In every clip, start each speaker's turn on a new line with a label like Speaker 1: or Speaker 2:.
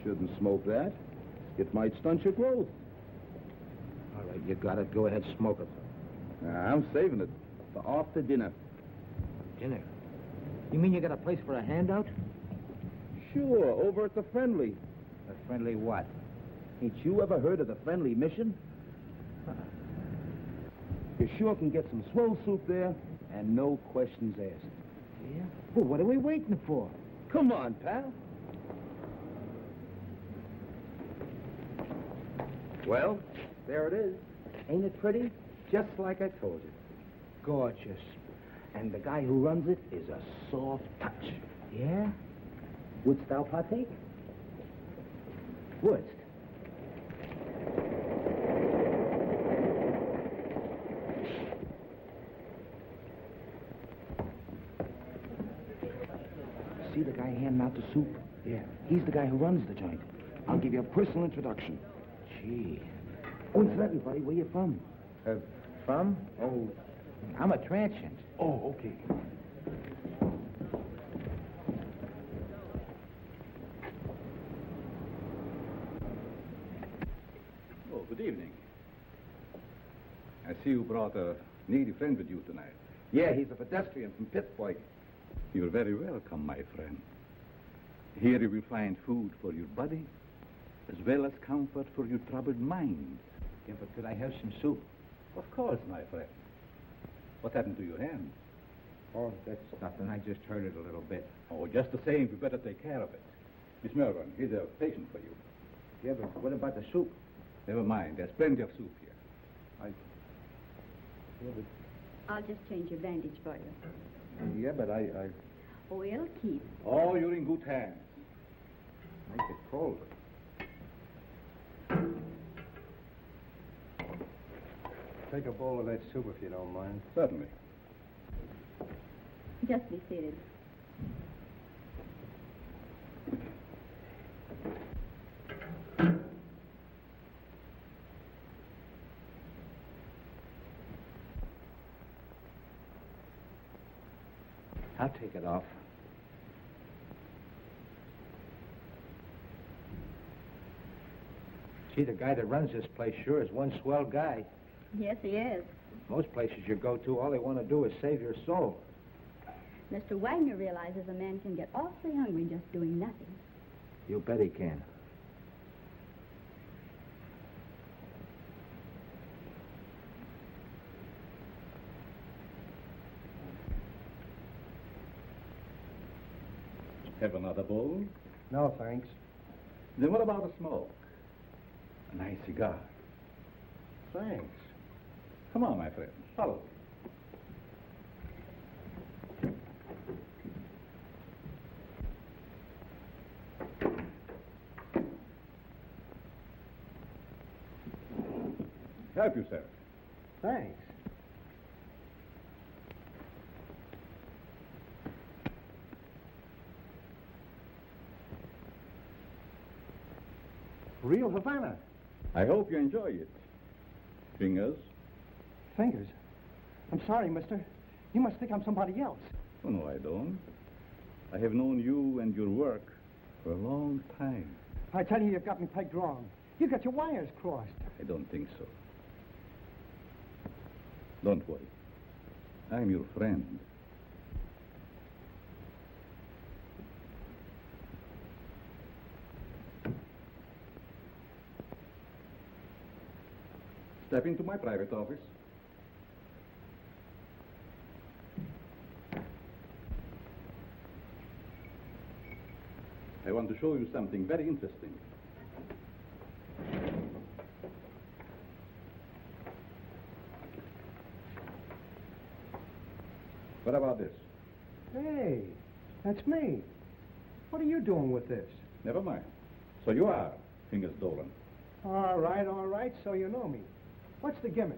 Speaker 1: Shouldn't smoke that. It might stunt your growth.
Speaker 2: All right, you got it. Go ahead, smoke it.
Speaker 1: I'm saving it for after dinner.
Speaker 2: Dinner? You mean you got a place for a handout?
Speaker 1: Sure, over at the Friendly.
Speaker 2: A Friendly what?
Speaker 1: Ain't you ever heard of the Friendly Mission? You sure can get some swell soup there, and no questions asked.
Speaker 2: Yeah? Well, what are we waiting for?
Speaker 1: Come on, pal. Well, there it is. Ain't it pretty? Just like I told you.
Speaker 2: Gorgeous.
Speaker 1: And the guy who runs it is a soft touch.
Speaker 2: Yeah?
Speaker 1: Wouldst thou partake?
Speaker 2: Wouldst?
Speaker 1: See the guy handing out the soup?
Speaker 2: Yeah.
Speaker 1: He's the guy who runs the joint. I'll give you a personal introduction.
Speaker 2: Gee.
Speaker 1: Oh, and for everybody, where you from?
Speaker 2: From? Oh, I'm a transient.
Speaker 1: Oh, okay.
Speaker 3: Oh, good evening. I see you brought a needy friend with you tonight.
Speaker 1: Yeah, he's a pedestrian from Pittsburgh.
Speaker 3: You're very welcome, my friend. Here you will find food for your body, as well as comfort for your troubled mind.
Speaker 2: Yeah, but could I have some soup?
Speaker 3: Of course, my friend. What happened to your hand?
Speaker 2: Oh, that's nothing. I just hurt it a little bit.
Speaker 3: Oh, just the same, you better take care of it. Miss Melbourne, here's a patient for you.
Speaker 2: Yeah, but what about the soup?
Speaker 3: Never mind, there's plenty of soup here.
Speaker 4: I'll just change your bandage for you.
Speaker 2: Yeah, but I...
Speaker 4: Oh, it'll keep.
Speaker 3: Oh, you're in good hands.
Speaker 2: Make it colder.
Speaker 5: Take a bowl of that soup if you don't mind.
Speaker 3: Certainly.
Speaker 4: Just be seated.
Speaker 2: I'll take it off. Gee, the guy that runs this place sure is one swell guy.
Speaker 4: Yes, he is.
Speaker 2: Most places you go to, all they want to do is save your soul.
Speaker 4: Mr. Wagner realizes a man can get awfully hungry just doing nothing.
Speaker 2: You bet he can.
Speaker 3: Have another bowl?
Speaker 1: No, thanks.
Speaker 3: Then what about a smoke? A nice cigar.
Speaker 1: Thanks.
Speaker 3: Come on, my friend. Follow me. Help yourself.
Speaker 1: Thanks. Real Havana.
Speaker 3: I hope you enjoy it. Fingers?
Speaker 1: Fingers. I'm sorry, mister. You must think I'm somebody else.
Speaker 3: Oh, no, I don't. I have known you and your work for a long time.
Speaker 1: I tell you, you've got me pegged wrong. You got your wires crossed.
Speaker 3: I don't think so. Don't worry. I'm your friend. Step into my private office. I want to show you something very interesting. What about this?
Speaker 1: Hey, that's me. What are you doing with this?
Speaker 3: Never mind. So you are Fingers Dolan.
Speaker 1: All right, so you know me. What's the gimmick?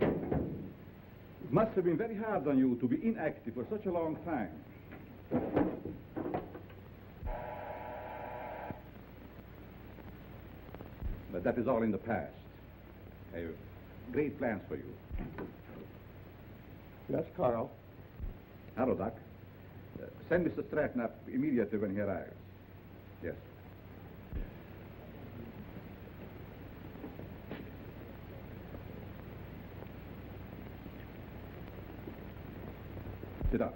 Speaker 3: It must have been very hard on you to be inactive for such a long time. But that is all in the past. I have great plans for you.
Speaker 1: That's Carl.
Speaker 3: Hello, Doc. Send Mr. Stratton up immediately when he arrives. Yes. Sit down.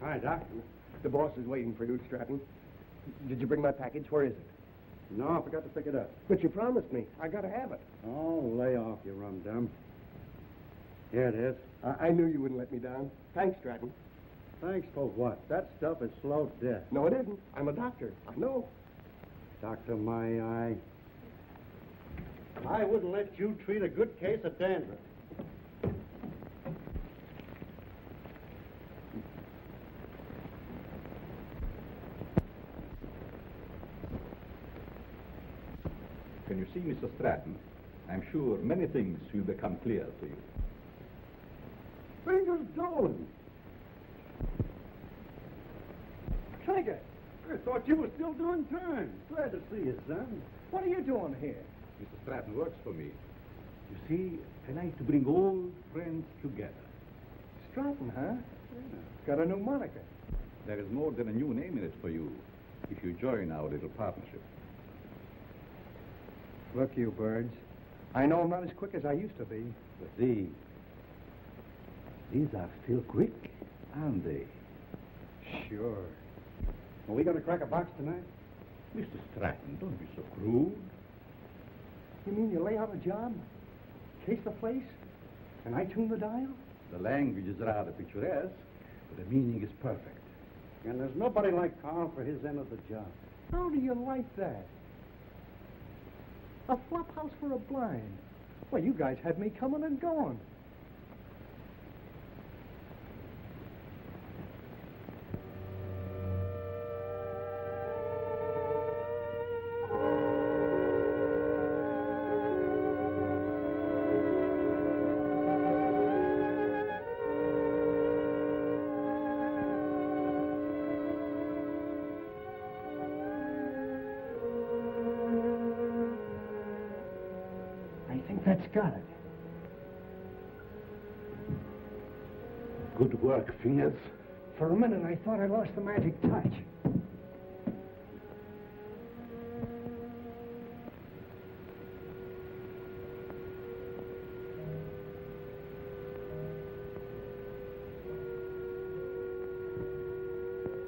Speaker 1: Hi, Doc. The boss is waiting for you, Stratton. Did you bring my package? Where is it?
Speaker 5: No, I forgot to pick it up.
Speaker 1: But you promised me. I gotta have it.
Speaker 5: Oh, lay off, you rum-dum. Here it is.
Speaker 1: I knew you wouldn't let me down. Thanks, Stratton.
Speaker 5: Thanks for what? That stuff is slow death.
Speaker 1: No, it isn't. I'm a doctor. I know.
Speaker 5: Doctor, my eye. I wouldn't let you treat a good case of dandruff.
Speaker 3: When you see Mr. Stratton, I'm sure many things will become clear to you.
Speaker 1: Fingers Dolan. Trigger.
Speaker 5: I thought you were still doing time. Glad to see you, son.
Speaker 1: What are you doing here?
Speaker 3: Mr. Stratton works for me. You see, I like to bring old friends together.
Speaker 1: Stratton, huh? Got a new moniker.
Speaker 3: There is more than a new name in it for you if you join our little partnership.
Speaker 1: Look, you birds. I know I'm not as quick as I used to be.
Speaker 3: But these are still quick, aren't they?
Speaker 1: Sure.
Speaker 5: Are we going to crack a box tonight?
Speaker 3: Mr. Stratton, don't be so crude.
Speaker 1: You mean you lay out a job, case the place, and I tune the dial?
Speaker 3: The language is rather picturesque, but the meaning is perfect.
Speaker 5: And there's nobody like Carl for his end of the job.
Speaker 1: How do you like that? A flop house for a blind. Well, you guys had me coming and going. That's got it.
Speaker 3: Good work, Fingers.
Speaker 1: For a minute, I thought I lost the magic touch.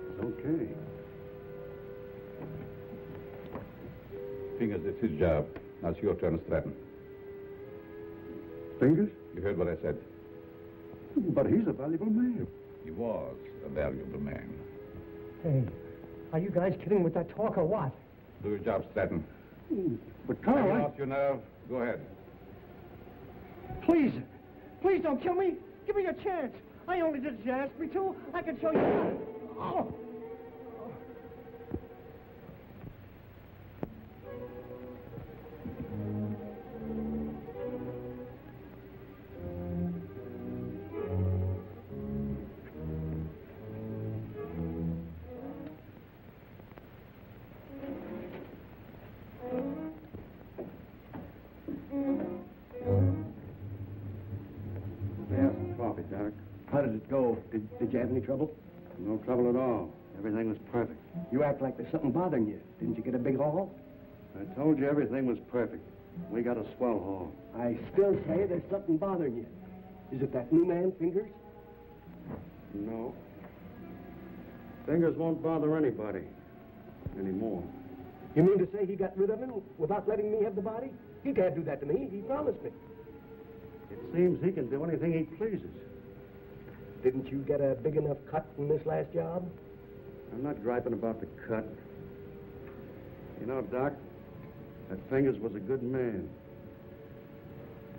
Speaker 5: It's okay.
Speaker 3: Fingers, it's his job. Now it's your turn to threaten.
Speaker 5: Fingers?
Speaker 3: You heard what I said.
Speaker 5: But he's a valuable man.
Speaker 3: He was a valuable man.
Speaker 1: Hey, are you guys kidding with that talk or what?
Speaker 3: Do your job, Stratton.
Speaker 5: But
Speaker 3: Have you
Speaker 5: Carl,
Speaker 3: lost your nerve? Go ahead.
Speaker 1: Please, please don't kill me. Give me a chance. I only did as you asked me to. I can show you. Oh.
Speaker 5: coffee, Doc.
Speaker 1: How did it go? Did you have any trouble?
Speaker 5: No trouble at all. Everything was perfect.
Speaker 1: You act like there's something bothering you. Didn't you get a big haul?
Speaker 5: I told you everything was perfect. We got a swell haul.
Speaker 1: I still say there's something bothering you. Is it that new man, Fingers?
Speaker 5: No. Fingers won't bother anybody anymore.
Speaker 1: You mean to say he got rid of him without letting me have the body? He can't do that to me. He promised me.
Speaker 5: It seems he can do anything he pleases.
Speaker 1: Didn't you get a big enough cut from this last job?
Speaker 5: I'm not griping about the cut. You know, Doc, that Fingers was a good man.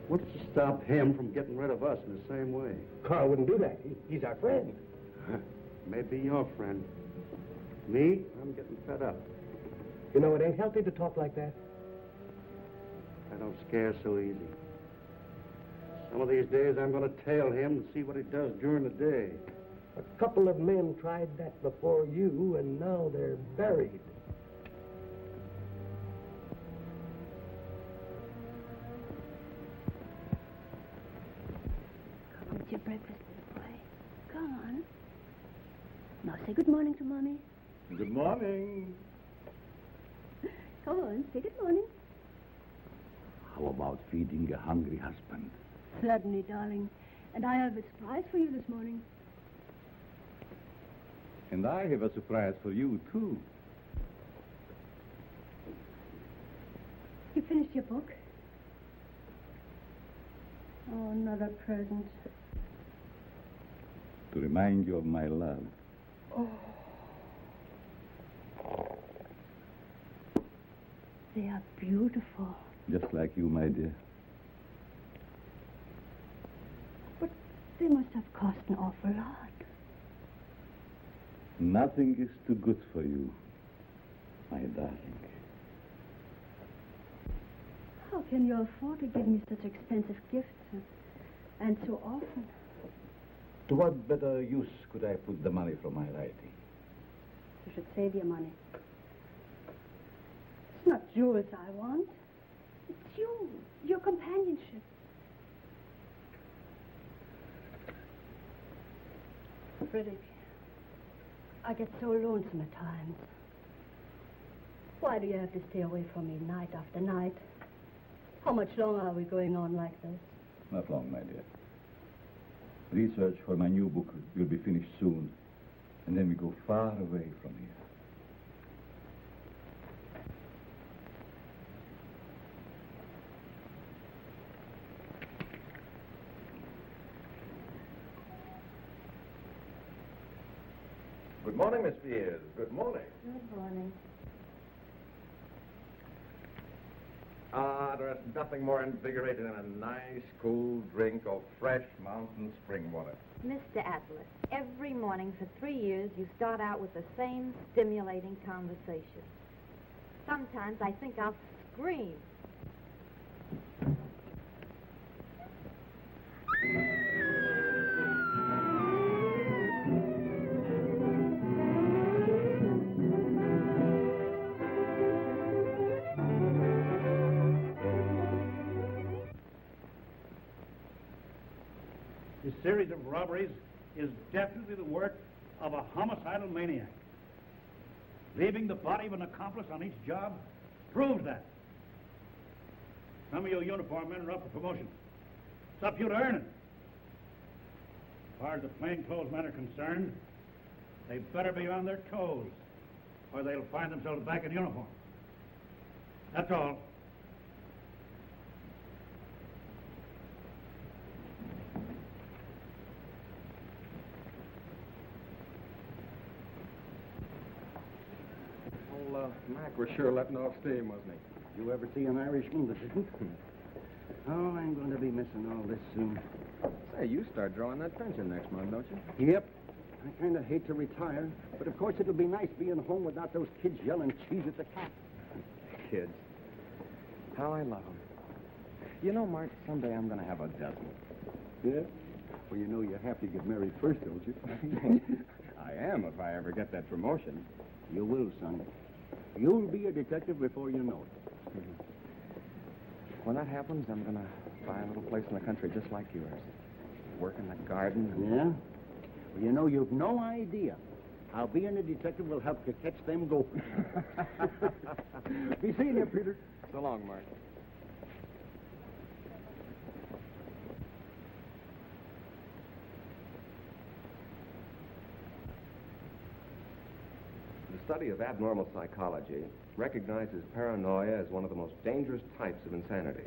Speaker 5: What's to stop him from getting rid of us in the same way?
Speaker 1: Carl wouldn't do that. He's our friend.
Speaker 5: Maybe your friend. Me, I'm getting fed up.
Speaker 1: You know, it ain't healthy to talk like that.
Speaker 5: I don't scare so easy. Some of these days I'm going to tail him and see what he does during the day.
Speaker 1: A couple of men tried that before you, and now they're buried.
Speaker 4: Come on, it's your breakfast, little boy. Come on. Now say good morning to Mommy.
Speaker 3: Good morning.
Speaker 4: Come on, say good morning.
Speaker 3: How about feeding a hungry husband?
Speaker 4: Certainly, darling. And I have a surprise for you this morning.
Speaker 3: And I have a surprise for you, too.
Speaker 4: You finished your book? Oh, another present.
Speaker 3: To remind you of my love.
Speaker 4: Oh. They are beautiful.
Speaker 3: Just like you, my dear.
Speaker 4: But they must have cost an awful lot.
Speaker 3: Nothing is too good for you, my darling.
Speaker 4: How can you afford to give me such expensive gifts and so often?
Speaker 3: To what better use could I put the money from my writing?
Speaker 4: You should save your money. It's not jewels I want. It's you, your companionship. Frederick, I get so lonesome at times. Why do you have to stay away from me night after night? How much longer are we going on like this?
Speaker 3: Not long, my dear. Research for my new book will be finished soon, and then we go far away from here.
Speaker 6: Good morning, Miss Pierce. Good morning.
Speaker 4: Good morning.
Speaker 6: Ah, there's nothing more invigorating than a nice, cool drink of fresh mountain spring water.
Speaker 7: Mr. Atlas, every morning for 3 years you start out with the same stimulating conversation. Sometimes I think I'll scream.
Speaker 8: This series of robberies is definitely the work of a homicidal maniac. Leaving the body of an accomplice on each job proves that. Some of you uniform men are up for promotion. It's up to you to earn it. As far as the plainclothes men are concerned, they better be on their toes, or they'll find themselves back in uniform. That's all.
Speaker 6: Mac was sure letting off steam, wasn't he?
Speaker 1: You ever see an Irishman that didn't? Oh, I'm going to be missing all this soon.
Speaker 6: Say, you start drawing that pension next month, don't you?
Speaker 1: Yep. I kind of hate to retire, but of course it'll be nice being home without those kids yelling cheese at the cat.
Speaker 6: Kids. How I love them. You know, Mark, someday I'm going to have a dozen.
Speaker 1: Yeah? Well, you know you have to get married first, don't you?
Speaker 6: I am if I ever get that promotion.
Speaker 1: You will, son. You'll be a detective before you know it.
Speaker 6: When that happens, I'm going to buy a little place in the country just like yours. Work in the garden.
Speaker 1: Yeah? Well, you know, you've no idea how being a detective will help you catch them gophers. Be seeing you, Peter.
Speaker 6: So long, Mark.
Speaker 9: The study of abnormal psychology recognizes paranoia as one of the most dangerous types of insanity.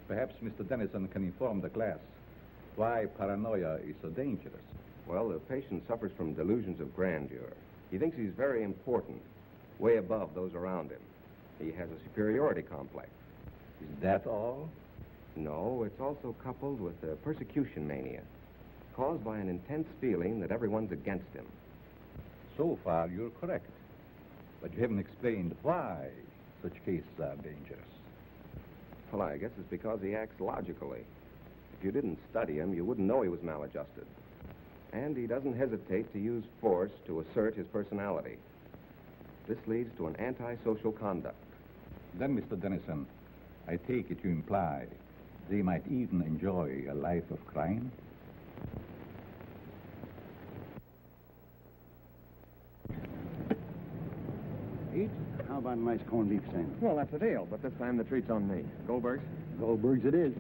Speaker 3: Perhaps Mr. Dennison can inform the class why paranoia is so dangerous.
Speaker 9: Well, the patient suffers from delusions of grandeur. He thinks he's very important, way above those around him. He has a superiority complex.
Speaker 3: Is that all?
Speaker 9: No, it's also coupled with a persecution mania, caused by an intense feeling that everyone's against him.
Speaker 3: So far, you're correct. But you haven't explained why such cases are dangerous.
Speaker 9: Well, I guess it's because he acts logically. If you didn't study him, you wouldn't know he was maladjusted. And he doesn't hesitate to use force to assert his personality. This leads to an antisocial conduct.
Speaker 3: Then, Mr. Dennison, I take it you imply they might even enjoy a life of crime?
Speaker 1: Pete, how about a nice corned beef sandwich?
Speaker 6: Well, that's a deal, but this time the treat's on me. Goldberg's?
Speaker 1: Goldberg's it is.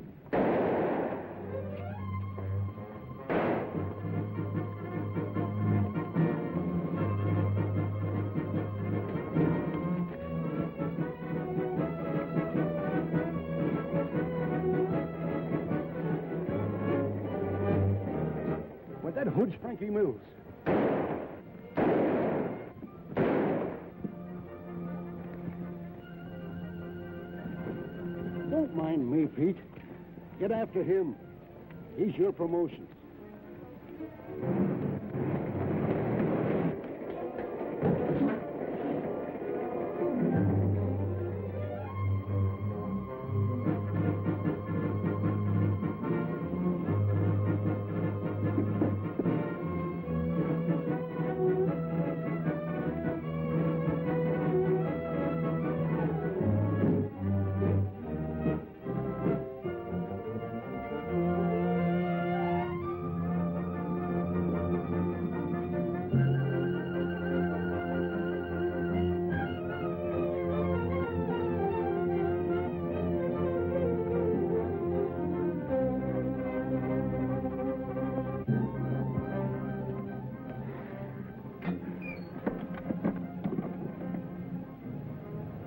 Speaker 1: With that hood's Frankie Mills. Don't mind me, Pete. Get after him. He's your promotion.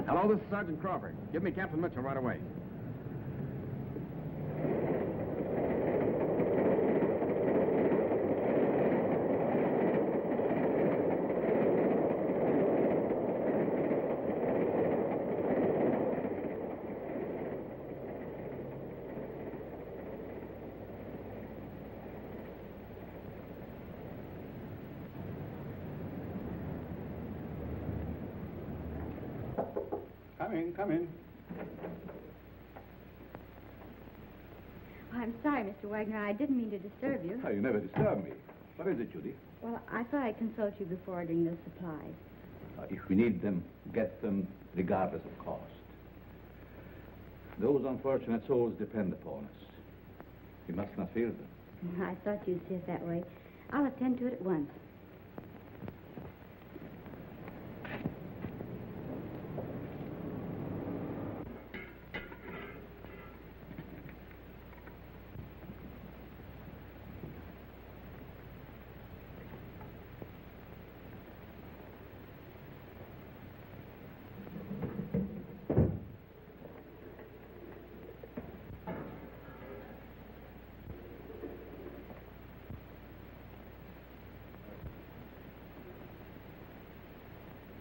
Speaker 6: Hello, this is Sergeant Crawford. Give me Captain Mitchell right away.
Speaker 1: Come in, come in.
Speaker 10: I'm sorry, Mr. Wagner. I didn't mean to disturb you.
Speaker 3: Oh, you never disturb me. What is it, Judy?
Speaker 10: Well, I thought I'd consult you before ordering those supplies.
Speaker 3: If we need them, get them regardless of cost. Those unfortunate souls depend upon us. We must not fear them.
Speaker 10: I thought you'd see it that way. I'll attend to it at once.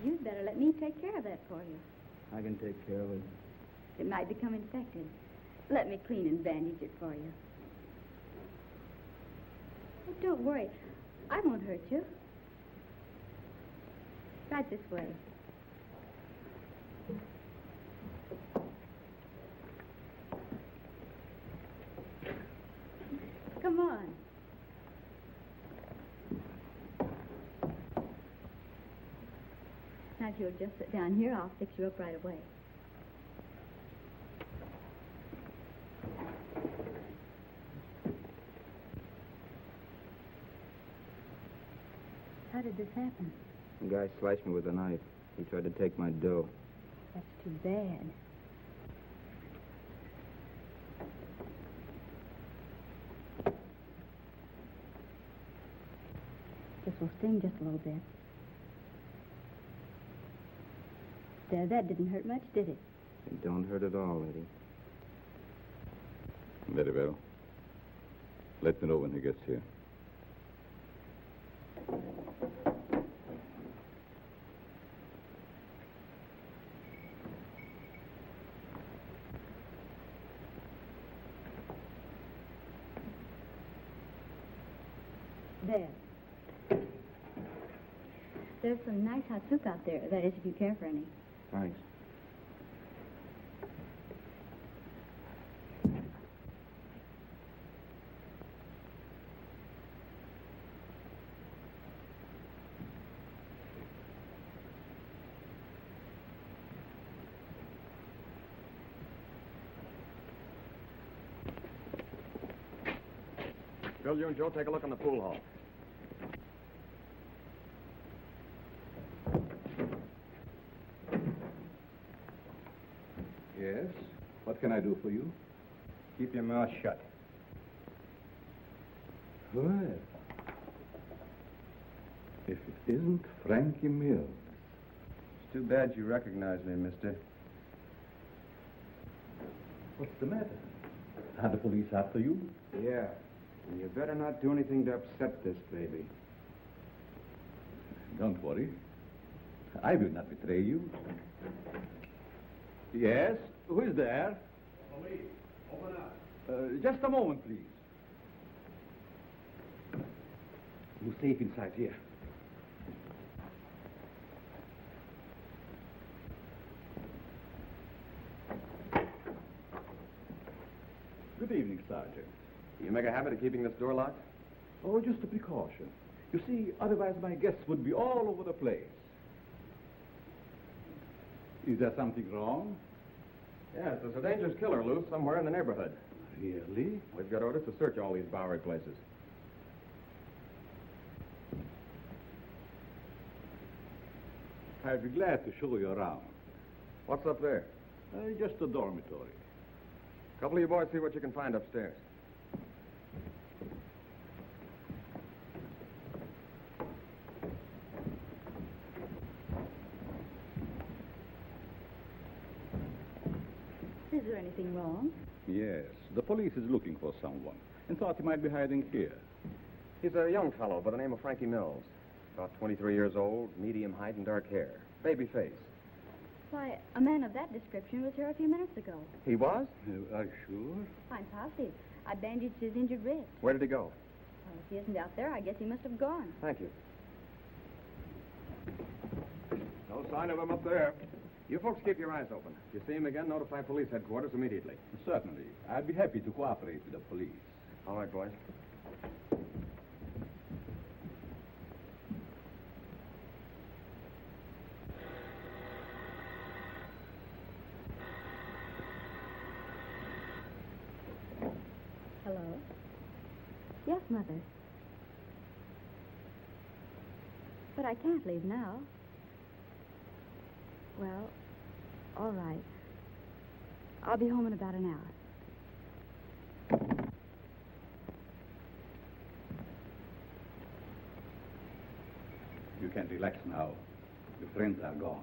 Speaker 10: You'd better let me take care of that for you.
Speaker 2: I can take care of it.
Speaker 10: It might become infected. Let me clean and bandage it for you. Oh, don't worry. I won't hurt you. Right this way. Come on. Now, if you'll just sit down here, I'll fix you up right away. How did this happen?
Speaker 6: The guy slashed me with a knife. He tried to take my dough.
Speaker 10: That's too bad. This will sting just a little bit. There, that didn't hurt much, did it?
Speaker 6: It don't hurt at all, lady.
Speaker 3: Very well. Let me know when he gets here.
Speaker 10: There. There's some nice hot soup out there. That is, if you care for any.
Speaker 6: Thanks. Bill, you and Joe take a look in the pool hall.
Speaker 3: Yes? What can I do for you?
Speaker 1: Keep your mouth shut.
Speaker 3: Well, if it isn't Frankie Mills.
Speaker 1: It's too bad you recognize me, mister.
Speaker 3: What's the matter? Are the police after you?
Speaker 6: Yeah. And you better not do anything to upset this baby.
Speaker 3: Don't worry. I will not betray you. Yes? Who is there?
Speaker 8: Police, open up.
Speaker 3: Just a moment, please. You're safe inside here. Good evening, Sergeant.
Speaker 6: You make a habit of keeping this door locked?
Speaker 3: Oh, just a precaution. You see, otherwise my guests would be all over the place. Is there something wrong?
Speaker 6: Yes, there's a dangerous killer loose somewhere in the neighborhood.
Speaker 3: Really?
Speaker 6: We've got orders to search all these Bowery places.
Speaker 3: I'd be glad to show you around.
Speaker 6: What's up there?
Speaker 3: Just a dormitory.
Speaker 6: A couple of you boys see what you can find upstairs.
Speaker 10: Is there anything wrong?
Speaker 3: Yes, the police is looking for someone and thought he might be hiding here.
Speaker 6: He's a young fellow by the name of Frankie Mills. About 23 years old, medium height and dark hair. Baby face.
Speaker 10: Why, a man of that description was here a few minutes ago.
Speaker 6: He was?
Speaker 3: Are you sure?
Speaker 10: I'm positive. I bandaged his injured wrist.
Speaker 6: Where did he go?
Speaker 10: Well, if he isn't out there, I guess he must have gone.
Speaker 6: Thank you. No sign of him up there. You folks keep your eyes open. If you see him again, notify police headquarters immediately.
Speaker 3: Certainly. I'd be happy to cooperate with the police.
Speaker 6: All right, boys.
Speaker 10: Hello? Yes, Mother. But I can't leave now. Well, all right. I'll be home in about an hour.
Speaker 3: You can relax now. Your friends are gone.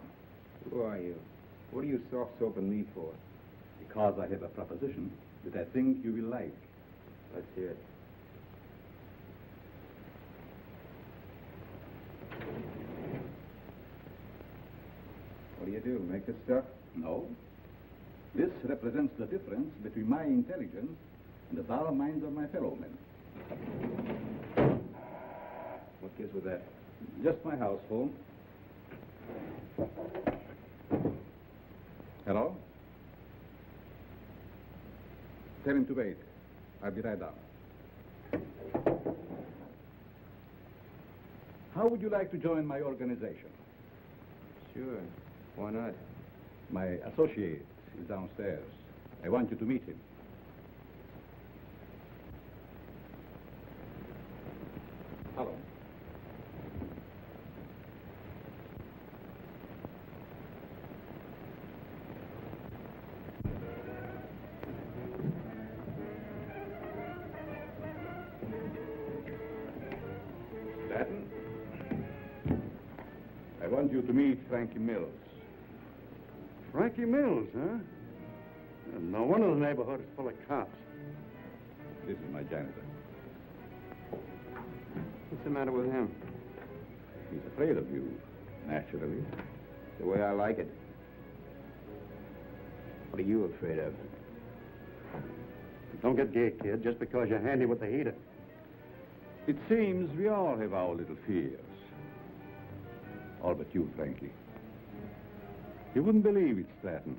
Speaker 9: Who are you? What are you soft-soaping me for?
Speaker 3: Because I have a proposition that I think you will like.
Speaker 9: Let's hear it. What do you do? Make this stuff?
Speaker 3: No. This represents the difference between my intelligence and the dull minds of my fellow men.
Speaker 9: What gives with that?
Speaker 3: Just my house phone. Hello? Tell him to wait. I'll be right down. How would you like to join my organization?
Speaker 9: Sure. Why not?
Speaker 3: My associate is downstairs. I want you to meet him. Hello. Stratton? I want you to meet Frankie Mills.
Speaker 5: Frankie Mills, huh? No wonder the neighborhood is full of cops.
Speaker 3: This is my janitor.
Speaker 9: What's the matter with him?
Speaker 3: He's afraid of you, naturally.
Speaker 9: The way I like it. What are you afraid of?
Speaker 5: Don't get gay, kid, just because you're handy with the heater.
Speaker 3: It seems we all have our little fears. All but you, Frankie. You wouldn't believe it, Stratton,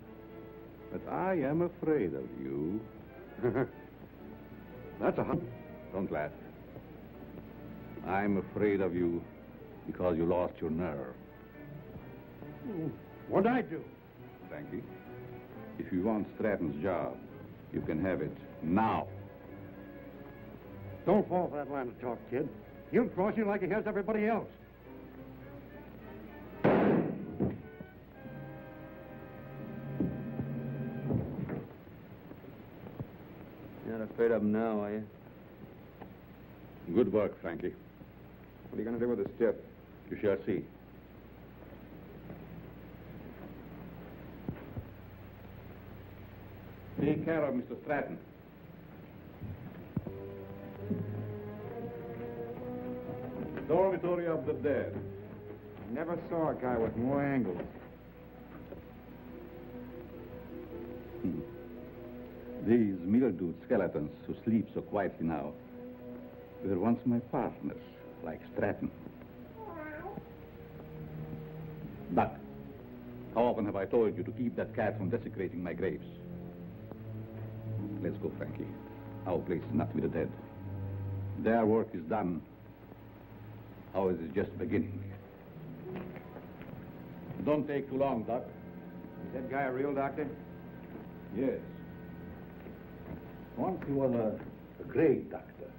Speaker 3: but I am afraid of you.
Speaker 5: That's a
Speaker 3: Don't laugh. I'm afraid of you because you lost your nerve.
Speaker 5: What'd I do?
Speaker 3: Frankie, if you want Stratton's job, you can have it now.
Speaker 5: Don't fall for that line of talk, kid. He'll cross you like he has everybody else.
Speaker 9: You're not afraid of him now, are you?
Speaker 3: Good work, Frankie.
Speaker 9: What are you going to do with the stiff?
Speaker 3: You shall see. Take care of Mr. Stratton. Dormitory of the dead.
Speaker 9: I never saw a guy with more angles.
Speaker 3: These mildewed skeletons who sleep so quietly now were once my partners, like Stratton. Duck, how often have I told you to keep that cat from desecrating my graves? Let's go, Frankie. Our place is not with the dead. Their work is done. Ours is just beginning. Don't take too long, Doc.
Speaker 9: Is that guy a real doctor?
Speaker 3: Yes. Once he was a great doctor.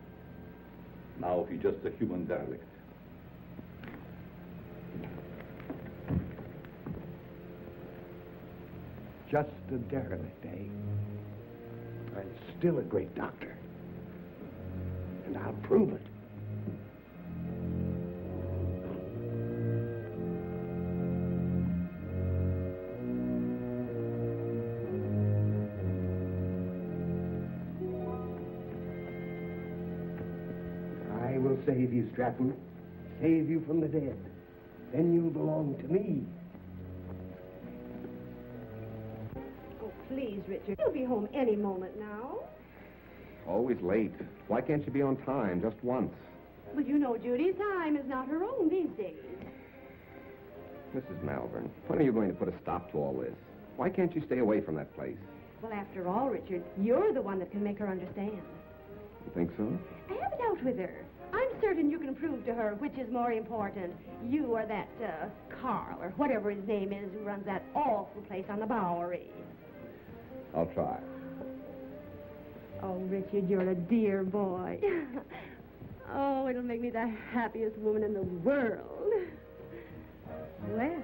Speaker 3: Now he's just a human derelict.
Speaker 1: Just a derelict, eh? And still a great doctor. And I'll prove it. I will save you, Stratton. Save you from the dead. Then you'll belong to me.
Speaker 11: Oh, please, Richard. You'll be home any moment now.
Speaker 9: Always late. Why can't you be on time just once?
Speaker 11: But you know Judy's time is not her own these days.
Speaker 9: Mrs. Malvern, when are you going to put a stop to all this? Why can't you stay away from that place?
Speaker 11: Well, after all, Richard, you're the one that can make her understand.
Speaker 9: You think so?
Speaker 11: Have it out with her. I'm certain you can prove to her which is more important, you or that, Carl, or whatever his name is, who runs that awful place on the Bowery.
Speaker 3: I'll try.
Speaker 11: Oh, Richard, you're a dear boy. Oh, it'll make me the happiest woman in the world.
Speaker 4: Well,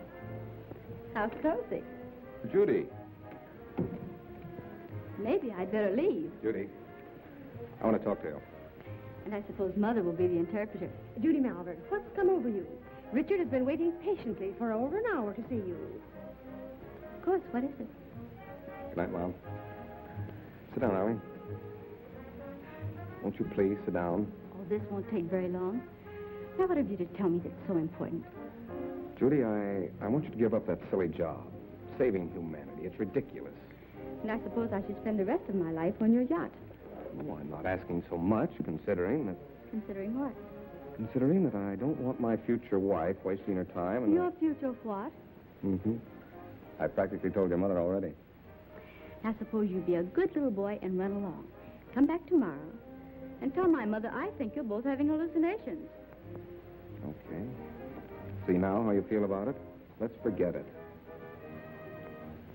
Speaker 4: how's cozy?
Speaker 9: Judy.
Speaker 4: Maybe I'd better leave.
Speaker 9: Judy, I want to talk to you.
Speaker 4: And I suppose Mother will be the interpreter.
Speaker 11: Judy Malvern, what's come over you? Richard has been waiting patiently for over an hour to see you.
Speaker 4: Of course, what is it?
Speaker 9: Good night, Mom. Sit down, Arlie. Won't you please sit down?
Speaker 4: Oh, this won't take very long. Now, what have you to tell me that's so important?
Speaker 9: Judy, I want you to give up that silly job. Saving humanity. It's ridiculous.
Speaker 4: And I suppose I should spend the rest of my life on your yacht.
Speaker 9: Oh, I'm not asking so much, considering that...
Speaker 4: Considering what?
Speaker 9: Considering that I don't want my future wife wasting her time and...
Speaker 4: Your future what?
Speaker 9: Mm-hmm. I practically told your mother already.
Speaker 4: Now, suppose you be a good little boy and run along. Come back tomorrow and tell my mother I think you're both having hallucinations.
Speaker 9: Okay. See now how you feel about it? Let's forget it.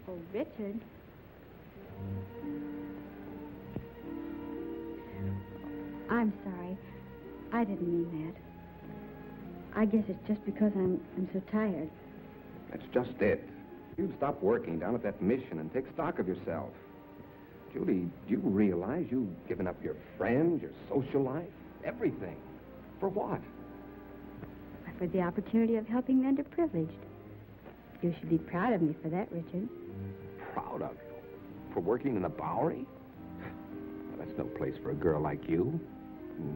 Speaker 4: Oh, Richard. I'm sorry. I didn't mean that. I guess it's just because I'm so tired.
Speaker 9: That's just it. You stop working down at that mission and take stock of yourself. Judy, do you realize you've given up your friends, your social life, everything? For what?
Speaker 4: For the opportunity of helping the underprivileged. You should be proud of me for that, Richard.
Speaker 9: Proud of you? For working in the Bowery? Well, that's no place for a girl like you.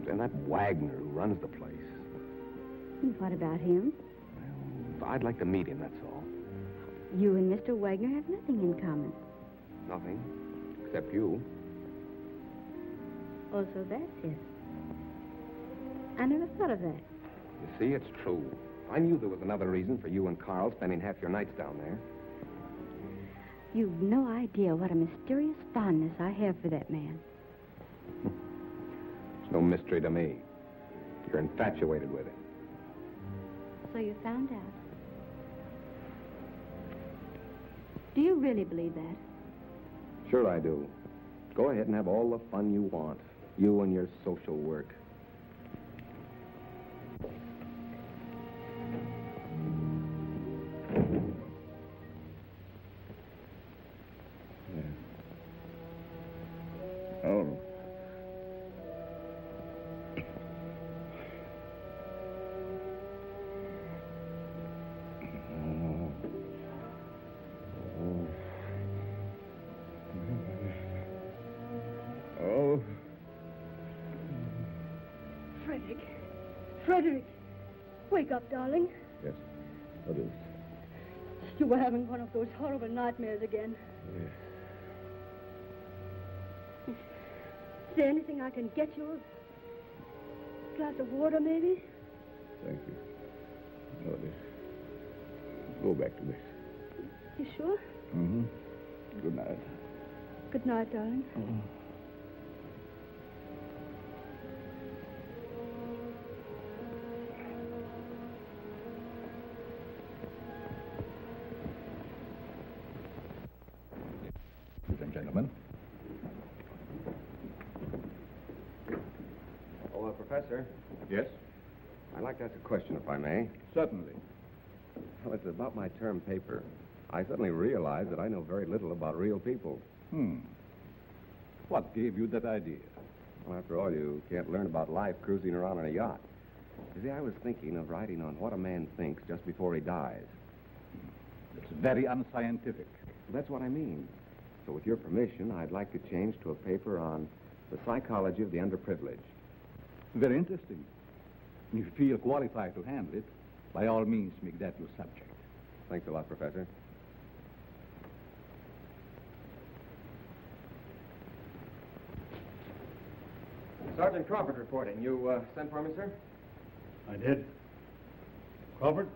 Speaker 9: And that Wagner who runs the place.
Speaker 4: And what about him?
Speaker 9: Well, I'd like to meet him, that's all.
Speaker 4: You and Mr. Wagner have nothing in common.
Speaker 9: Nothing. Except you.
Speaker 4: Oh, so that's it. I never thought of that.
Speaker 9: You see, it's true. I knew there was another reason for you and Carl spending half your nights down there.
Speaker 4: You've no idea what a mysterious fondness I have for that man.
Speaker 9: It's no mystery to me. You're infatuated with him.
Speaker 4: So you found out. Do you really believe that?
Speaker 9: Sure I do. Go ahead and have all the fun you want. You and your social work.
Speaker 3: Oh. Oh.
Speaker 4: Frederick, wake up, darling.
Speaker 3: Yes. What is?
Speaker 4: You were having one of those horrible nightmares again.
Speaker 3: Yes.
Speaker 4: Is there anything I can get you? A glass of water, maybe?
Speaker 3: Thank you. No, this. Go back to this.
Speaker 4: You sure?
Speaker 3: Mm-hmm. Good night.
Speaker 4: Good night, darling.
Speaker 3: Ladies and gentlemen.
Speaker 9: Oh, Professor.
Speaker 3: Yes?
Speaker 9: I'd like to ask a question, if I may.
Speaker 3: Certainly.
Speaker 9: Well, it's about my term paper. I suddenly realized that I know very little about real people.
Speaker 3: What gave you that idea?
Speaker 9: Well, after all, you can't learn about life cruising around on a yacht. You see, I was thinking of writing on what a man thinks just before he dies.
Speaker 3: It's very unscientific.
Speaker 9: That's what I mean. So with your permission, I'd like to change to a paper on the psychology of the underprivileged.
Speaker 3: Very interesting. If you feel qualified to handle it, by all means, make that your subject.
Speaker 9: Thanks a lot, Professor. Sergeant Crawford reporting. You sent for me, sir?
Speaker 8: I did. Crawford?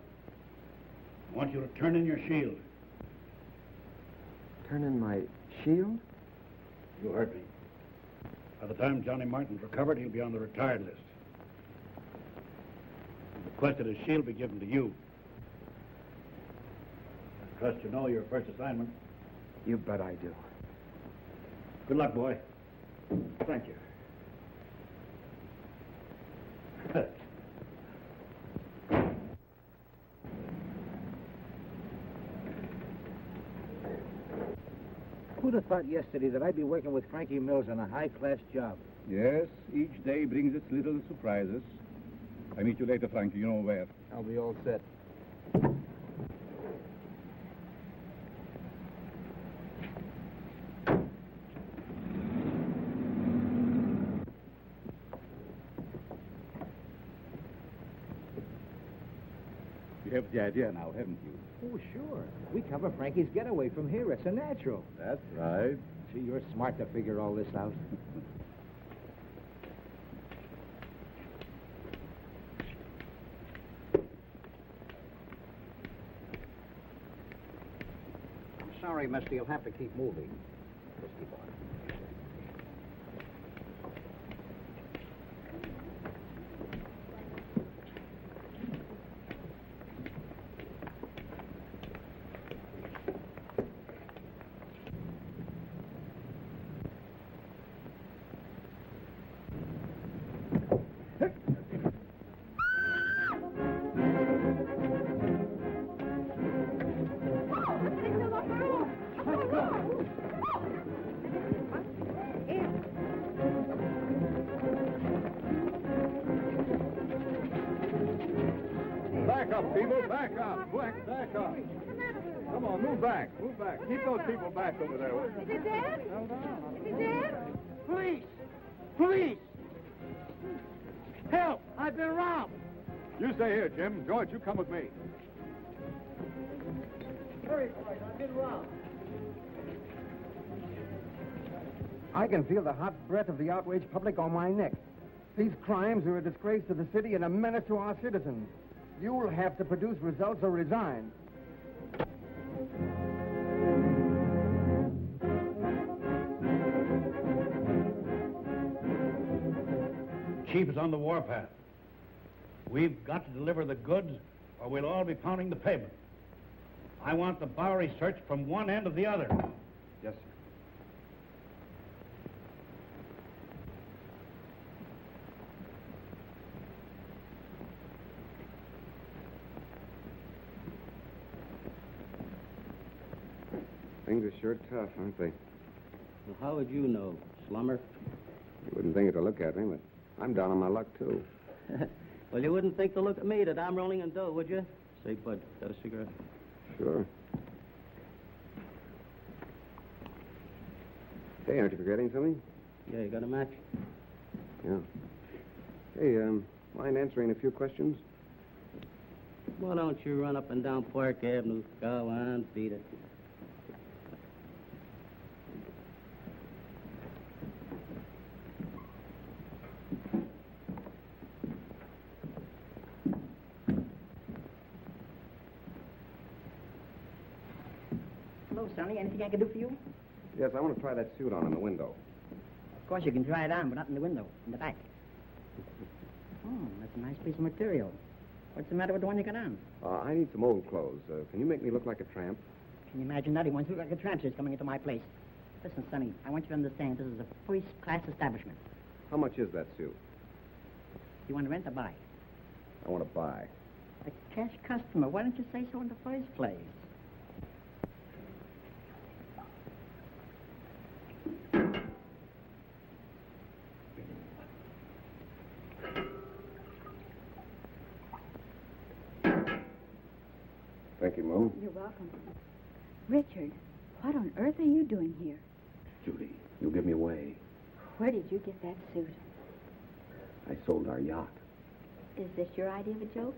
Speaker 8: I want you to turn in your shield.
Speaker 6: Turn in my shield?
Speaker 8: You heard me. By the time Johnny Martin's recovered, he'll be on the retired list. He requested his shield be given to you. I trust you know your first assignment.
Speaker 6: You bet I do.
Speaker 8: Good luck, boy.
Speaker 6: Thank you.
Speaker 2: Who'd have thought yesterday that I'd be working with Frankie Mills on a high-class job?
Speaker 3: Yes, each day brings its little surprises. I meet you later, Frankie. You know where.
Speaker 2: I'll be all set.
Speaker 3: You have the idea now, haven't you?
Speaker 2: Oh, sure. We cover Frankie's getaway from here. It's a natural.
Speaker 3: That's right.
Speaker 2: Gee, you're smart to figure all this out. I'm sorry, mister. You'll have to keep moving. Just keep on.
Speaker 3: Back up, people. Back up. Back up. Come on, move back. Move back. Keep those people back over there.
Speaker 11: Is he dead? Is he dead?
Speaker 1: Police! Police! Help! I've been robbed!
Speaker 3: You stay here, Jim. George, you come with me.
Speaker 1: Hurry, boys. I've been robbed.
Speaker 6: I can feel the hot breath of the outraged public on my neck. These crimes are a disgrace to the city and a menace to our citizens. You'll have to produce results or resign.
Speaker 8: Chief is on the warpath. We've got to deliver the goods, or we'll all be pounding the pavement. I want the Bowery searched from one end to the other.
Speaker 6: Yes, sir.
Speaker 9: Things are sure tough, aren't they?
Speaker 12: Well, how would you know, slummer?
Speaker 9: You wouldn't think it to look at me, but I'm down on my luck, too.
Speaker 12: Well, you wouldn't think to look at me that I'm rolling in dough, would you? Say, Bud, got a cigarette?
Speaker 9: Sure. Hey, aren't you forgetting something?
Speaker 12: Yeah, you got a match?
Speaker 9: Yeah. Hey, mind answering a few questions?
Speaker 12: Why don't you run up and down Park Avenue? Go on, beat it.
Speaker 13: Hello, Sonny. Anything I can do for you?
Speaker 9: Yes, I want to try that suit on in the window.
Speaker 13: Of course, you can try it on, but not in the window, in the back. Oh, that's a nice piece of material. What's the matter with the one you got on?
Speaker 9: I need some old clothes. Can you make me look like a tramp?
Speaker 13: Can you imagine that? He wants to look like a tramp who's coming into my place. Listen, Sonny, I want you to understand this is a first-class establishment.
Speaker 9: How much is that suit?
Speaker 13: You want to rent or buy?
Speaker 9: I want to buy.
Speaker 13: A cash customer. Why don't you say so in the first place?
Speaker 9: Thank you, Mo.
Speaker 10: You're welcome. Richard, what on earth are you doing here?
Speaker 1: Judy, you'll give me away.
Speaker 10: Where did you get that suit?
Speaker 1: I sold our yacht.
Speaker 10: Is this your idea of a joke?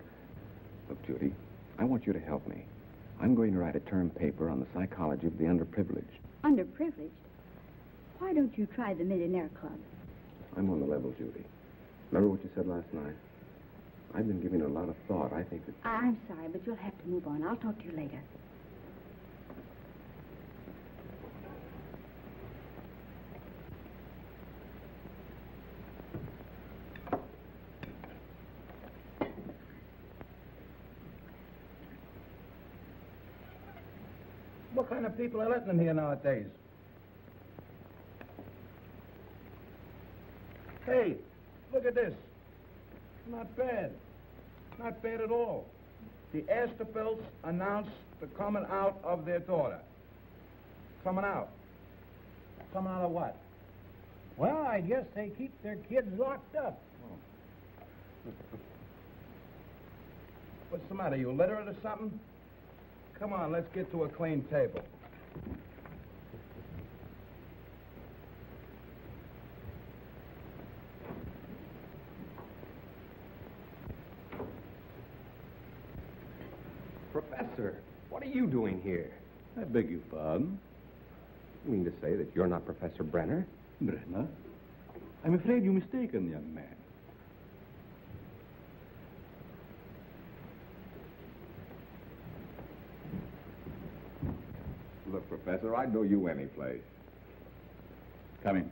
Speaker 9: Look, Judy, I want you to help me. I'm going to write a term paper on the psychology of the underprivileged.
Speaker 10: Underprivileged? Why don't you try the Millionaire Club?
Speaker 9: I'm on the level, Judy. Remember what you said last night? I've been giving it a lot of thought. I think that...
Speaker 10: I'm sorry, but you'll have to move on. I'll talk to you later.
Speaker 8: What kind of people are letting in here nowadays? Hey, look at this. Not bad. Not bad at all. The Asterbilts announced the coming out of their daughter. Coming out. Coming out of what? Well, I guess they keep their kids locked up. Oh. What's the matter? You illiterate or something? Come on, let's get to a clean table.
Speaker 9: Professor, what are you doing here?
Speaker 3: I beg your pardon?
Speaker 9: You mean to say that you're not Professor Brenner?
Speaker 3: Brenner? I'm afraid you're mistaken, young man.
Speaker 9: Look, Professor, I'd know you any place.
Speaker 3: Come in.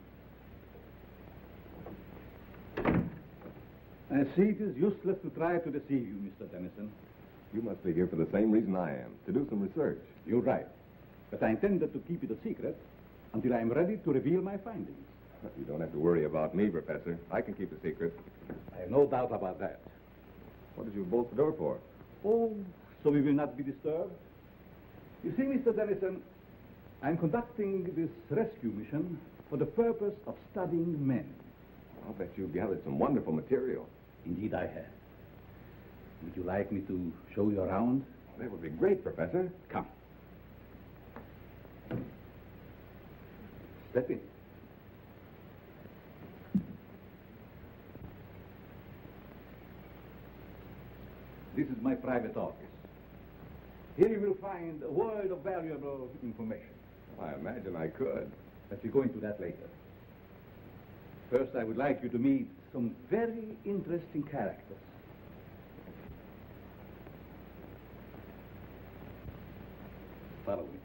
Speaker 3: I see it is useless to try to deceive you, Mr. Dennison.
Speaker 9: You must be here for the same reason I am, to do some research.
Speaker 3: You're right. But I intended to keep it a secret until I am ready to reveal my findings.
Speaker 9: You don't have to worry about me, Professor. I can keep a secret.
Speaker 3: I have no doubt about that.
Speaker 9: What did you bolt the door for?
Speaker 3: Oh, so we will not be disturbed? You see, Mr. Dennison, I'm conducting this rescue mission for the purpose of studying men.
Speaker 9: I'll bet you've gathered some wonderful material.
Speaker 3: Indeed, I have. Would you like me to show you around?
Speaker 9: That would be great, Professor.
Speaker 3: Come. Step in. This is my private office. Here you will find a world of valuable information.
Speaker 9: I imagine I could.
Speaker 3: But we'll go into that later. First, I would like you to meet some very interesting characters. Follow me.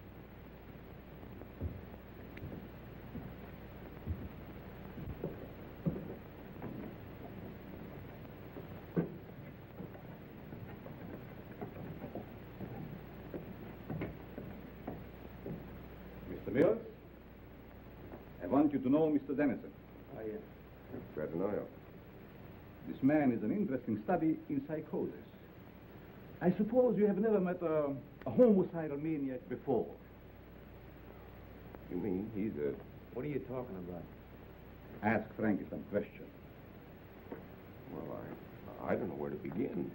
Speaker 3: Mr. Mills, I want you to know Mr. Dennison.
Speaker 9: Glad to know you.
Speaker 3: This man is an interesting study in psychosis. I suppose you have never met a homicidal maniac before.
Speaker 9: You mean he's a...
Speaker 2: What are you talking about?
Speaker 3: Ask Frankie some questions.
Speaker 9: Well, I don't know where to begin.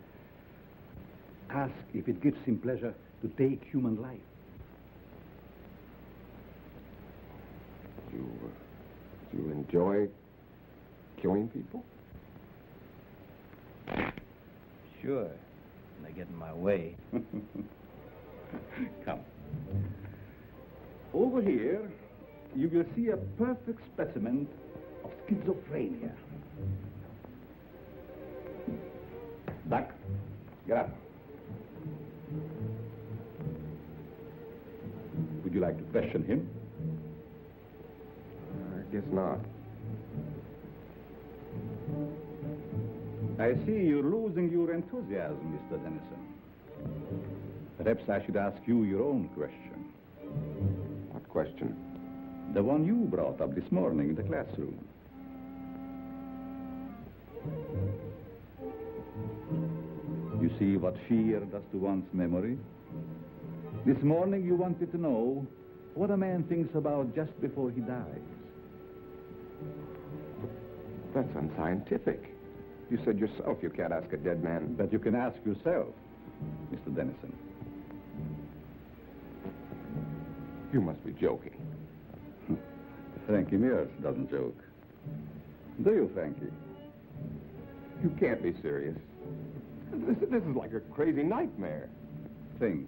Speaker 3: Ask if it gives him pleasure to take human life.
Speaker 9: Do you enjoy killing people?
Speaker 2: Sure. When they get in my way.
Speaker 3: Come. Over here, you will see a perfect specimen of schizophrenia. Duck, get up. Would you like to question him?
Speaker 9: I guess not.
Speaker 3: I see you're losing your enthusiasm, Mr. Dennison. Perhaps I should ask you your own question.
Speaker 9: What question?
Speaker 3: The one you brought up this morning in the classroom. You see what fear does to one's memory? This morning you wanted to know what a man thinks about just before he dies.
Speaker 9: That's unscientific. You said yourself you can't ask a dead man.
Speaker 3: But you can ask yourself, Mr. Dennison.
Speaker 9: You must be joking.
Speaker 3: Frankie Mears doesn't joke. Do you, Frankie?
Speaker 9: You can't be serious. This is like a crazy nightmare.
Speaker 3: Think.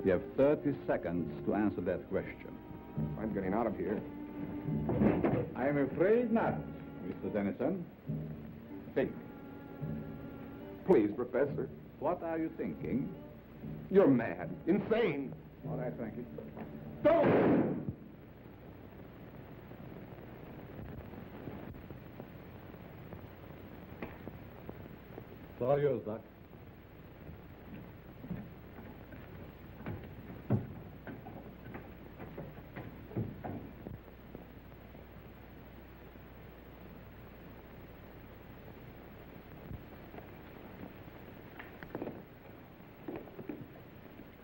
Speaker 3: You have 30 seconds to answer that question.
Speaker 9: I'm getting out of here.
Speaker 3: I'm afraid not, Mr. Dennison. Think.
Speaker 9: Please, Professor.
Speaker 14: What are you thinking?
Speaker 9: You're mad. Insane.
Speaker 14: All right, Frankie.
Speaker 9: Don't!
Speaker 14: It's all yours, Doc.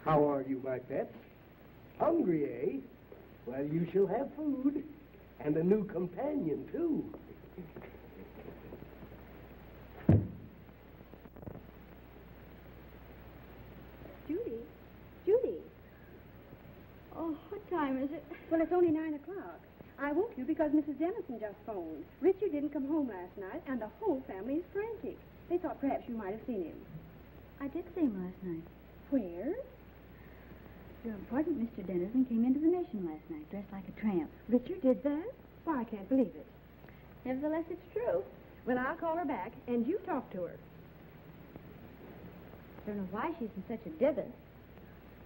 Speaker 1: How are you, my pets? Hungry, eh? Well, you shall have food. And a new companion, too.
Speaker 11: Judy? Judy? Oh, what time is it? Well, it's only 9 o'clock. I woke you because Mrs. Dennison just phoned. Richard didn't come home last night, and the whole family is frantic. They thought perhaps you might have seen him.
Speaker 10: I did see him last night.
Speaker 11: Where?
Speaker 10: Your important Mr. Dennison came into the Mission last night, dressed like a tramp.
Speaker 11: Richard did that? Why, I can't believe it.
Speaker 10: Nevertheless, it's true.
Speaker 11: Well, I'll call her back, and you talk to her.
Speaker 10: Don't know why she's in such a divot.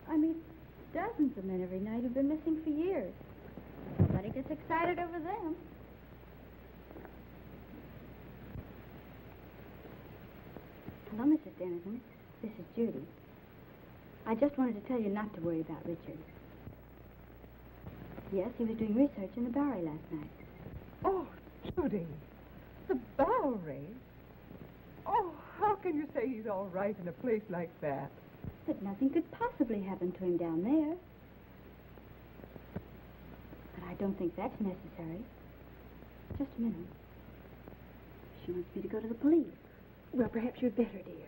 Speaker 10: I meet dozens of men every night who've been missing for years. Nobody gets excited over them. Hello, Mrs. Dennison. This is Judy. I just wanted to tell you not to worry about Richard. Yes, he was doing research in the Bowery last night.
Speaker 15: Oh, Judy, the Bowery? Oh, how can you say he's all right in a place like that?
Speaker 10: But nothing could possibly happen to him down there. But I don't think that's necessary. Just a minute. She wants me to go to the police.
Speaker 11: Well, perhaps you'd better, dear.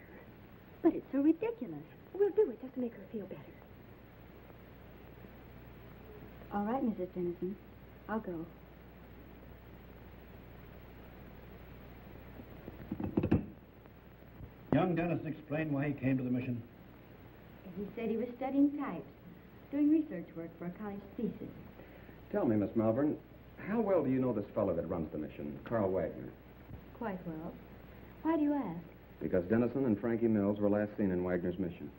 Speaker 10: But it's so ridiculous.
Speaker 11: We'll do it just to make her feel better.
Speaker 10: All right, Mrs. Dennison. I'll go.
Speaker 8: Young Dennison explained why he came to the mission.
Speaker 10: He said he was studying types, doing research work for a college thesis.
Speaker 9: Tell me, Miss Malvern, how well do you know this fellow that runs the mission, Carl Wagner?
Speaker 10: Quite well. Why do you ask?
Speaker 9: Because Dennison and Frankie Mills were last seen in Wagner's mission.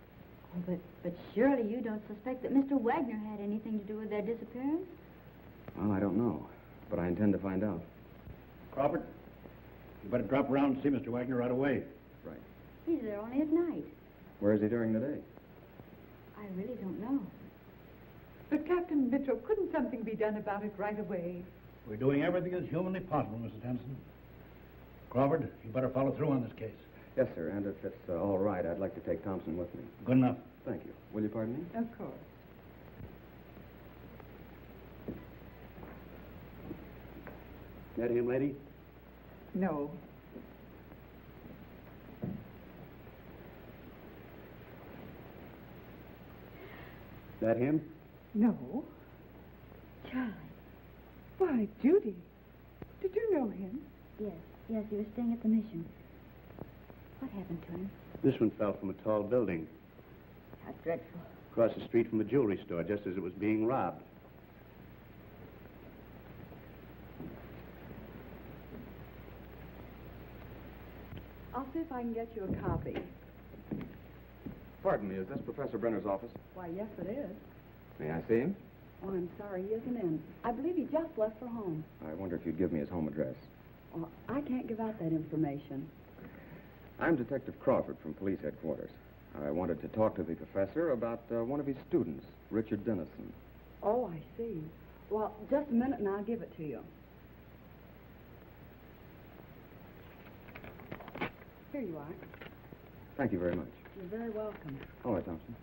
Speaker 10: Oh, but surely you don't suspect that Mr. Wagner had anything to do with their disappearance?
Speaker 9: Well, I don't know, but I intend to find out.
Speaker 8: Crawford, you better drop around and see Mr. Wagner right away.
Speaker 9: Right.
Speaker 10: He's there only at night.
Speaker 9: Where is he during the day?
Speaker 10: I really don't know.
Speaker 15: But, Captain Mitchell, couldn't something be done about it right away?
Speaker 8: We're doing everything that's humanly possible, Mrs. Dennison. Crawford, you better follow through on this case.
Speaker 9: Yes, sir, and if it's all right, I'd like to take Thompson with me.
Speaker 8: Good enough.
Speaker 9: Thank you. Will you pardon me?
Speaker 15: Of course.
Speaker 1: That him, lady?
Speaker 15: No.
Speaker 1: That him?
Speaker 15: No.
Speaker 10: Charlie.
Speaker 15: Why, Judy, did you know him?
Speaker 10: Yes, he was staying at the mission. What happened to him?
Speaker 1: This one fell from a tall building.
Speaker 10: How dreadful.
Speaker 1: Across the street from a jewelry store, just as it was being robbed.
Speaker 15: I'll see if I can get you a copy.
Speaker 9: Pardon me, is this Professor Brenner's office?
Speaker 16: Why, yes, it is.
Speaker 9: May I see him?
Speaker 16: Oh, I'm sorry, he isn't in. I believe he just left for home.
Speaker 9: I wonder if you'd give me his home address.
Speaker 16: Well, I can't give out that information.
Speaker 9: I'm Detective Crawford from police headquarters. I wanted to talk to the professor about one of his students, Richard Dennison.
Speaker 16: Oh, I see. Well, just a minute and I'll give it to you. Here you are.
Speaker 9: Thank you very much.
Speaker 16: You're very welcome.
Speaker 9: All right, Thompson.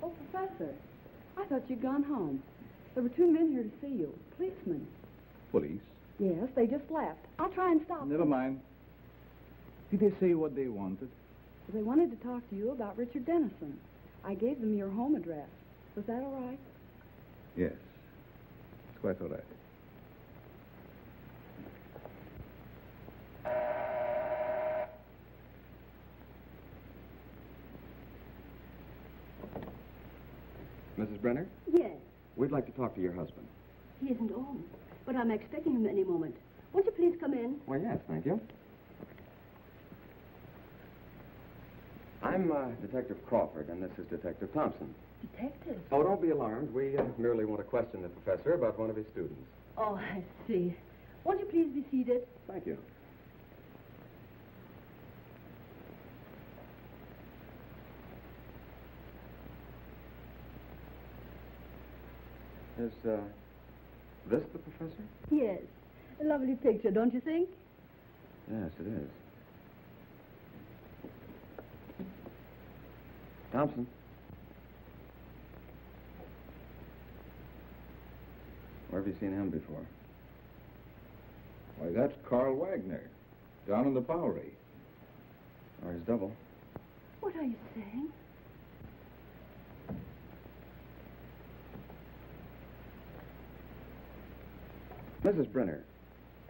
Speaker 16: Oh, Professor, I thought you'd gone home. There were two men here to see you, policemen.
Speaker 14: Police?
Speaker 16: Yes, they just left. I'll try and stop
Speaker 14: Never
Speaker 16: them.
Speaker 14: mind. Did they say what they wanted?
Speaker 16: They wanted to talk to you about Richard Dennison. I gave them your home address. Was that all right?
Speaker 14: Yes. It's quite all right.
Speaker 9: Mrs. Brenner,
Speaker 4: Yes,
Speaker 9: we'd like to talk to your husband.
Speaker 4: he isn't home, but I'm expecting him any moment. Won't you please come in?
Speaker 9: Why, yes, thank you. I'm Detective Crawford, and this is Detective Thompson.
Speaker 4: Detective?
Speaker 9: Oh, don't be alarmed. We merely want to question the professor about one of his students.
Speaker 4: Oh, I see. Won't you please be seated?
Speaker 9: Thank you. Is this the professor?
Speaker 4: Yes. A lovely picture, don't you think?
Speaker 9: Yes, it is. Thompson. Where have you seen him before?
Speaker 14: Why, that's Carl Wagner, down in the Bowery.
Speaker 9: Or his double.
Speaker 4: What are you saying?
Speaker 9: Mrs. Brenner,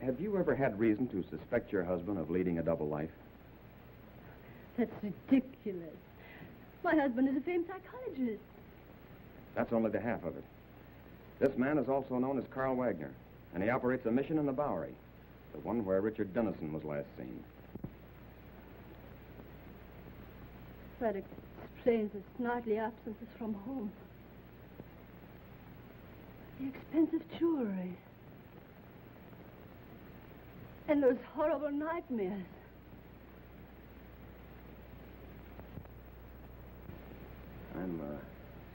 Speaker 9: have you ever had reason to suspect your husband of leading a double life?
Speaker 4: That's ridiculous. My husband is a famed psychologist.
Speaker 9: That's only the half of it. This man is also known as Carl Wagner, and he operates a mission in the Bowery, the one where Richard Dennison was last seen.
Speaker 4: That explains his nightly absences from home. The expensive jewelry. And those horrible nightmares.
Speaker 9: I'm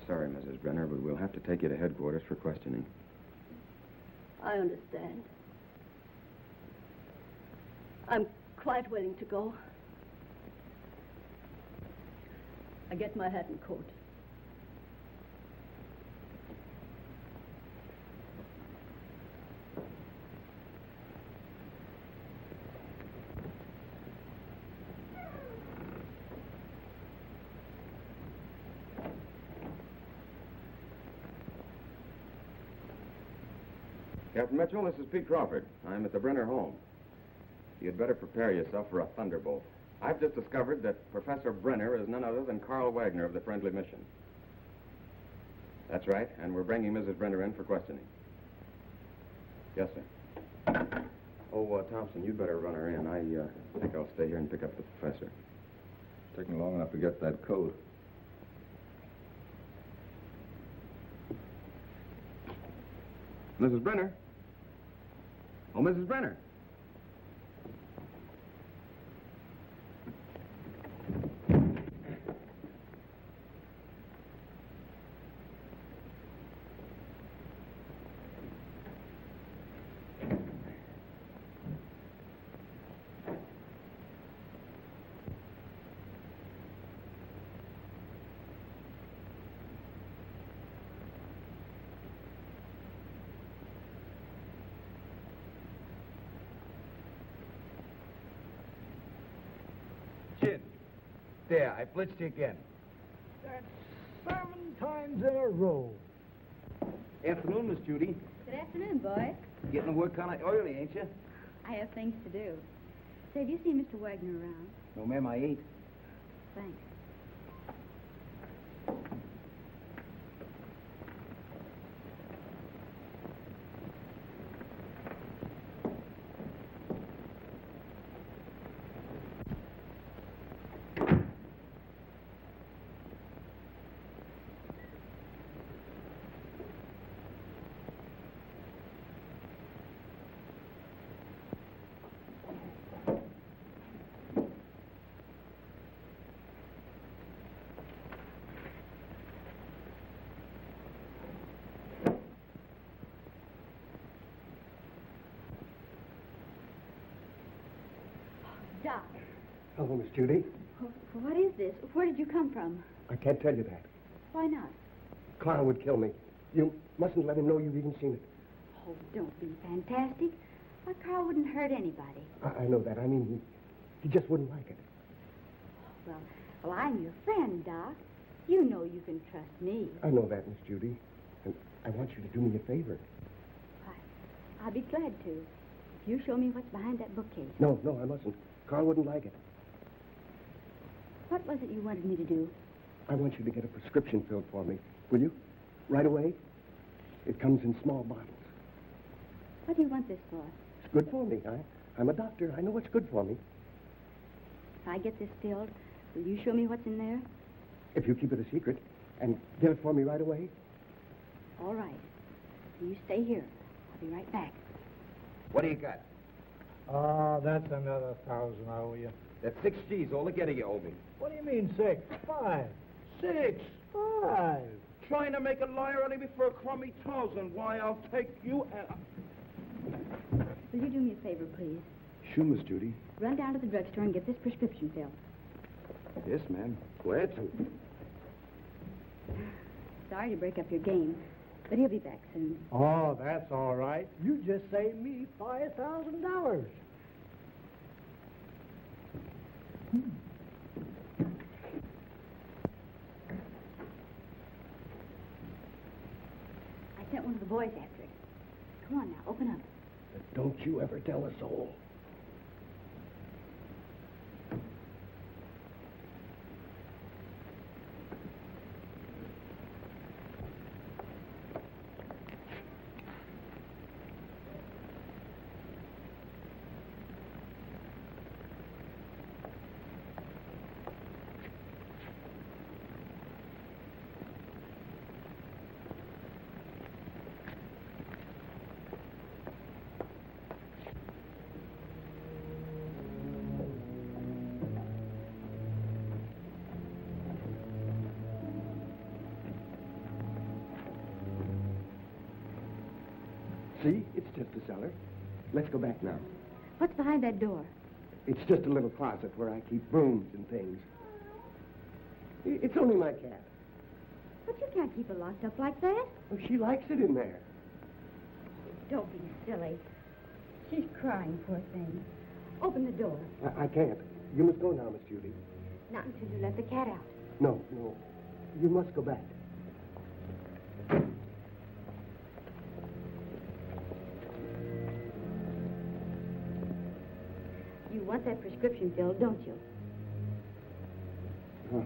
Speaker 9: sorry, Mrs. Brenner, but we'll have to take you to headquarters for questioning.
Speaker 4: I understand. I'm quite willing to go. I get my hat and coat.
Speaker 9: Captain Mitchell, this is Pete Crawford. I'm at the Brenner home. You'd better prepare yourself for a thunderbolt. I've just discovered that Professor Brenner is none other than Carl Wagner of the Friendly Mission. That's right, and we're bringing Mrs. Brenner in for questioning. Yes, sir. Oh, Thompson, you'd better run her in. I think I'll stay here and pick up the professor.
Speaker 14: It's taking long enough to get that coat.
Speaker 9: Mrs. Brenner? Oh, Mrs. Brenner.
Speaker 2: Chin. There, I blitzed you again. That's 7 times in a row. Afternoon, Miss Judy.
Speaker 10: Good afternoon, boy.
Speaker 2: Getting the work kind of oily, ain't you?
Speaker 10: I have things to do. Say, have you seen Mr. Wagner around?
Speaker 2: No, ma'am, I ain't.
Speaker 10: Thanks.
Speaker 7: Doc.
Speaker 1: Hello, Miss Judy.
Speaker 10: What is this? Where did you come from?
Speaker 1: I can't tell you that.
Speaker 10: Why not?
Speaker 1: Carl would kill me. You mustn't let him know you've even seen it.
Speaker 10: Oh, don't be fantastic. Why, Carl wouldn't hurt anybody.
Speaker 1: I know that. I mean, he just wouldn't like it.
Speaker 10: Well, I'm your friend, Doc. You know you can trust me.
Speaker 1: I know that, Miss Judy. And I want you to do me a favor.
Speaker 10: Why, I'll be glad to. If you show me what's behind that bookcase.
Speaker 1: No, I mustn't. Carl wouldn't like it.
Speaker 10: What was it you wanted me to do?
Speaker 1: I want you to get a prescription filled for me. Will you? Right away. It comes in small bottles.
Speaker 10: What do you want this for?
Speaker 1: It's good for me. I'm a doctor. I know what's good for me.
Speaker 10: If I get this filled, will you show me what's in there?
Speaker 1: If you keep it a secret and get it for me right away.
Speaker 10: All right. You stay here. I'll be right back.
Speaker 9: What do you got?
Speaker 2: Oh, that's another 1,000 I owe you.
Speaker 9: That's 6 G's altogether you owe me.
Speaker 2: What do you mean 6? 5.
Speaker 8: 6.
Speaker 2: 5.
Speaker 8: Trying to make a liar out of me for a crummy 1,000. Why, I'll take you and...
Speaker 10: Will you do me a favor, please?
Speaker 1: Sure, Miss Judy.
Speaker 10: Run down to the drugstore and get this prescription filled.
Speaker 1: Yes, ma'am. Glad to.
Speaker 10: Sorry to break up your game, but he'll be back soon.
Speaker 2: Oh, that's all right. You just saved me $5,000.
Speaker 10: I sent one of the boys after it. Come on now, open up.
Speaker 1: But don't you ever tell a soul. See? It's just a cellar. Let's go back now.
Speaker 10: What's behind that door?
Speaker 1: It's just a little closet where I keep brooms and things. It's only my cat.
Speaker 10: But you can't keep her locked up like that.
Speaker 1: Oh, she likes it in there.
Speaker 10: Don't be silly. She's crying, poor thing. Open the door.
Speaker 1: I can't. You must go now, Miss Judy.
Speaker 10: Not until you let the cat out.
Speaker 1: No. You must go back.
Speaker 10: You want that prescription filled, don't you?
Speaker 1: Huh.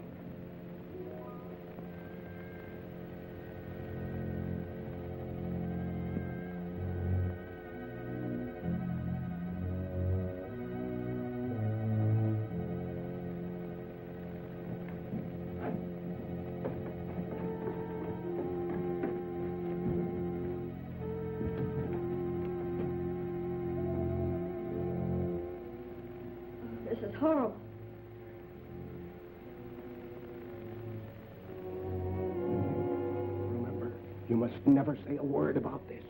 Speaker 10: This is horrible.
Speaker 1: Remember, you must never say a word about this.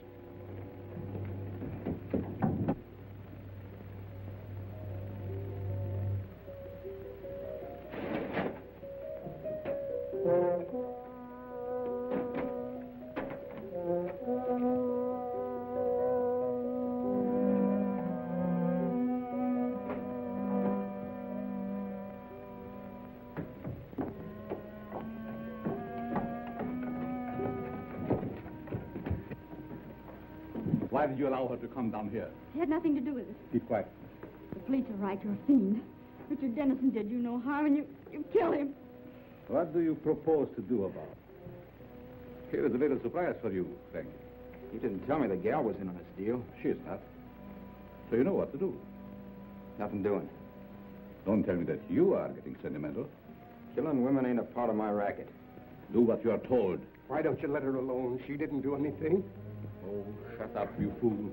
Speaker 14: Why did you allow her to come down here?
Speaker 10: It had nothing to do with it.
Speaker 14: Keep quiet.
Speaker 10: The police are right. You're a fiend. Richard Dennison did you no harm, and you killed him.
Speaker 14: What do you propose to do about it? Here is a little surprise for you, Frank.
Speaker 9: You didn't tell me the gal was in on this deal.
Speaker 14: She's not. So you know what to do.
Speaker 9: Nothing doing.
Speaker 14: Don't tell me that you are getting sentimental.
Speaker 9: Killing women ain't a part of my racket.
Speaker 14: Do what you are told.
Speaker 1: Why don't you let her alone? She didn't do anything.
Speaker 14: Oh, shut up, you fool.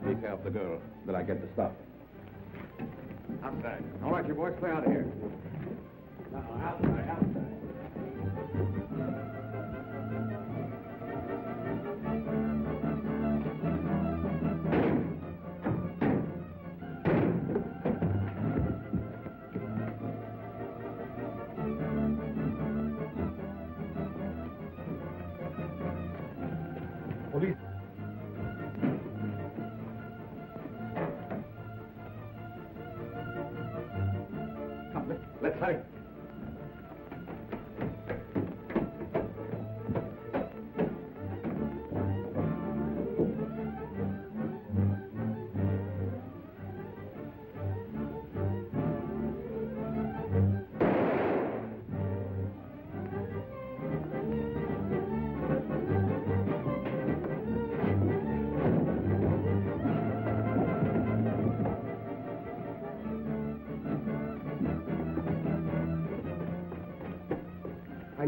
Speaker 14: Take care of the girl, till I get the stuff.
Speaker 6: Outside. All right, you boys, play out of here.
Speaker 2: Outside.
Speaker 6: Police. Come, let's hurry.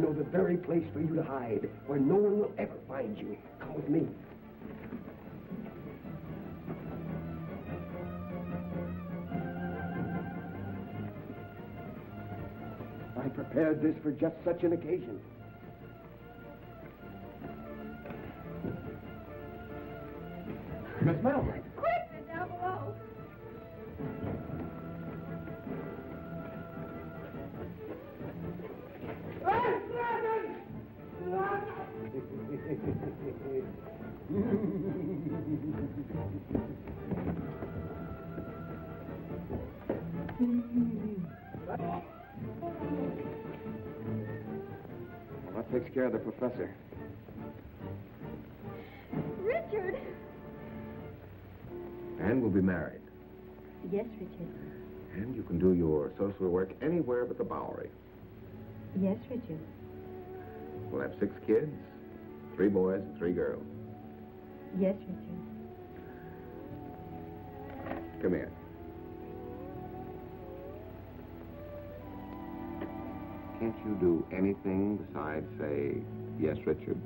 Speaker 1: know the very place for you to hide, where no one will ever find you. Come with me. I prepared this for just such an occasion. Miss Melvin.
Speaker 11: Quick! They're down below.
Speaker 9: Well, that takes care of the professor.
Speaker 10: Richard!
Speaker 9: And we'll be married.
Speaker 7: Yes, Richard.
Speaker 9: And you can do your social work anywhere but the Bowery.
Speaker 7: Yes, Richard.
Speaker 9: We'll have 6 kids, 3 boys and 3 girls.
Speaker 7: Yes, Richard.
Speaker 9: Come here. Can't you do anything besides say, yes, Richard?